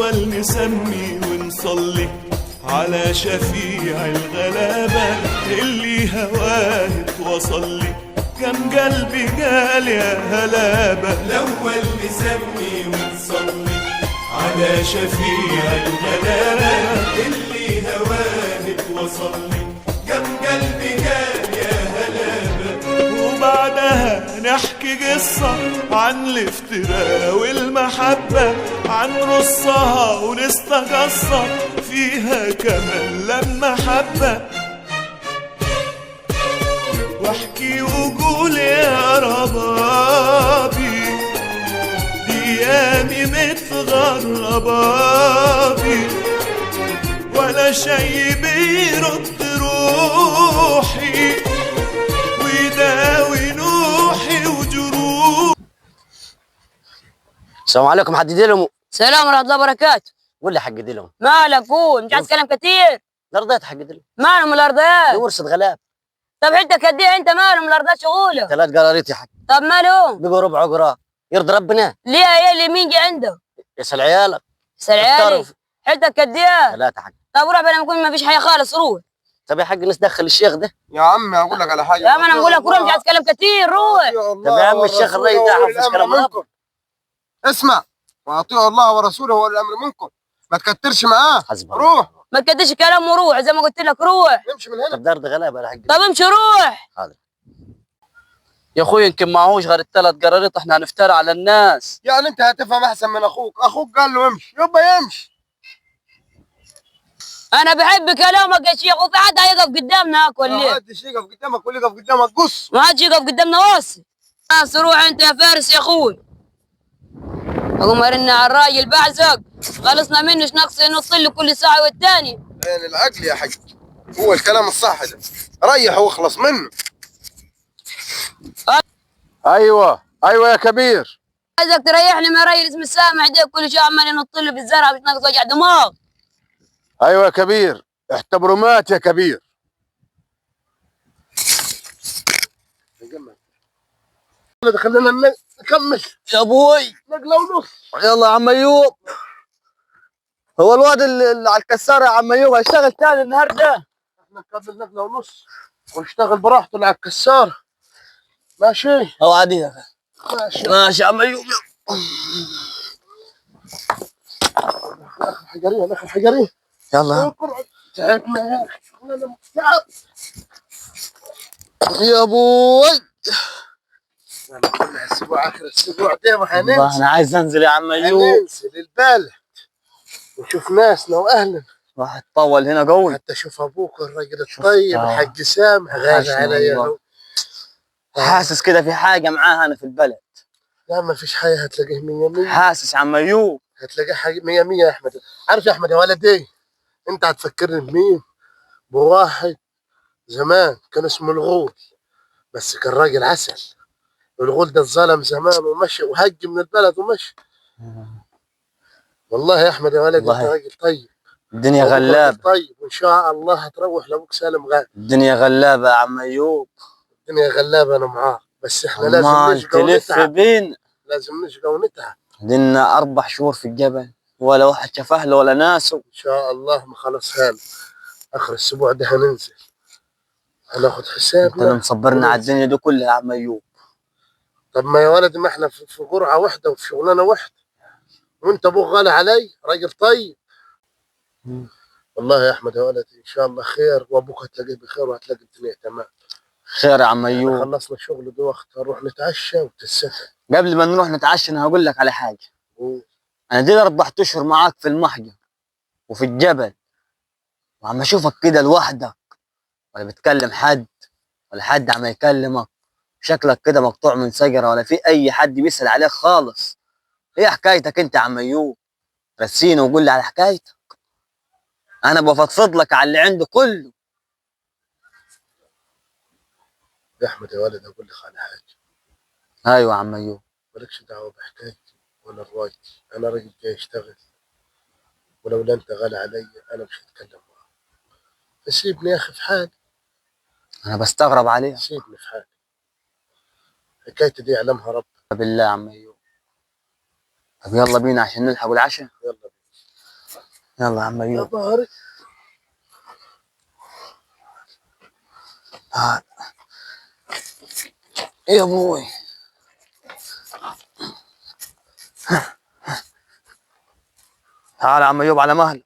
الأول نسمي ونصلي على شفيع الغلابة اللي هواه توصلي، كم قلبي قال يا هلابة. الأول نسمي ونصلي على شفيع الغلابة اللي هواه توصلي، كم قلبي قال يا هلابة. وبعدها نحكي قصة عن الافتراء والمحبة، عن رصها ونستقصى فيها كمان لما حبة. واحكي وقول يا ربابي دياني متغربابي، ولا شي بيرد روحي ويداوي نوحي وجروحي. السلام عليكم. حد يديلهم؟ سلام ورحمة الله وبركاته. قول لي حق ديلهم. مالك قول، مش عايز كلام كتير. الارضيات حق ديلهم. مالهم الارضيات؟ دي ورثة غلاب. طب حتة قديه انت؟ مالهم الارضيات شغولة؟ 3 قراريط يا حق. طب مالهم؟ بقوا ربع قرار. يرضي ربنا؟ ليه يا اللي مين جه عنده؟ يسأل عيالك. سل عيالي. حتة قديه؟ 3 حق. طب روح بلا ما يكون ما فيش حاجة خالص روح. طب يا حق ندخل الشيخ ده. يا عمي اقول لك على حاجه. يا ما انا بقول لك روح، مش عايز كلام كتير روح. طب يا عم الشيخ الرئيس ده حافظ كلام ربنا. اسمع، واطيعوا الله ورسوله هو الامر منكم، ما تكترش معاه. روح ما تكدش كلام وروح زي ما قلت لك روح. امشي من هنا. طب ده ارض غلابه يا حق. طب امشي روح. حاضر يا اخوي يمكن معهوش غير ال3 قراريط، احنا هنفترى على الناس. يعني انت هتفهم احسن من اخوك، اخوك قال له امشي يبقى يمشي. انا بحب كلامك يا شيخ، وفي حد هيقف قدامنا هاك ولا ما ايه؟ حدش يقف قدامك واللي يقف قدامك قص. ما حدش يقف قدامنا واصل. ناس روح انت يا فارس يا اخوي. اقوم ارن على الراجل بعزق، خلصنا منه ايش ناقص انه تصل كل ساعه والتاني. يعني العقل يا حق هو الكلام الصح ده، ريح واخلص منه. ايوه يا كبير. عايزك تريحني ما راجل اسم السامع ده كل شيء عمال ينط له في الزرع مش ناقص وجع دماغ. ايوه يا كبير، اعتبره مات يا كبير. خلينا نكمل يا ابوي نقله ونص. يلا يا عم ايوب. هو الواد اللي على الكساره يا عم ايوب هيشتغل تاني النهارده؟ احنا نكمل نقله ونص ونشتغل براحته على الكسار. ماشي هو عادي. ماشي يا عم ايوب. اخر حجريه اخر حجريه. يلا تعبنا يا اخي شغلنا يا ابوي. الاسبوع اخر الاسبوع ده والله انا عايز انزل يا عم ايوب. هننزل البلد ونشوف ناسنا واهلنا. راح تطول هنا قوي. حتى شوف ابوك الراجل الطيب حق سامح غالي علي. حاسس كده في حاجه معاه انا في البلد. لا ما فيش حاجه هتلاقيه 100 حاسس يا عم ايوب. هتلاقيه حاجه 100 يا احمد. عارف يا احمد يا ولدي انت هتفكرني بمين؟ بواحد زمان كان اسمه الغول، بس كان راجل عسل. الغول ده اتظلم زمان ومشي وهج من البلد ومشي. والله يا احمد يا ولدي انت راجل طيب. الدنيا غلابه. طيب وان شاء الله هتروح لابوك سالم غانم. الدنيا غلابه يا عم ايوب. الدنيا غلابه انا معاك، بس احنا لازم نشقى ونتعب. لازم نشقى ونتعب. لنا 4 شهور في الجبل ولا واحد شاف اهله ولا ناسه. ان شاء الله ما خلص هان اخر الاسبوع ده هننزل هناخد حسابنا. انت اللي مصبرنا على الدنيا دي كلها يا عم ايوب. طب ما يا ولدي ما احنا في قرعه واحده وفي شغلانه واحده، وانت ابوك غالي علي راجل طيب. والله يا احمد يا ولدي ان شاء الله خير، وابوك هتلاقيه بخير وهتلاقي الدنيا تمام. خير يا عم ايوب. خلصنا شغل دلوقتي هنروح نتعشى وتتسفل. قبل ما نروح نتعشى انا هقول لك على حاجه. انا دي 4 اشهر معاك في المحجر وفي الجبل، وعم اشوفك كده لوحدك ولا بتكلم حد ولا حد عم يكلمك، شكلك كده مقطوع من شجره ولا في اي حد بيسأل عليك خالص. ايه حكايتك انت يا عم ايوب؟ رسيني وقول لي على حكايتك، انا بفضفض لك على اللي عندي كله. يا احمد يا ولد اقول لك على حاجه. ايوه يا عم ايوب. مالكش دعوه بحكايتي ولا الراجل، انا راجل جاي اشتغل، ولولا انت غالي علي انا مش هتكلم معاك. فسيبني يا اخي في حالي. انا بستغرب عليك. سيبني في حالي، حكايتي دي يعلمها رب. بالله يا عم ايوب. طب يلا بينا عشان نلحق العشاء. يلا بينا. يلا يا عم يا ايوب. ظهري. تعال يا ابوي. تعال يا عم ايوب على مهلك.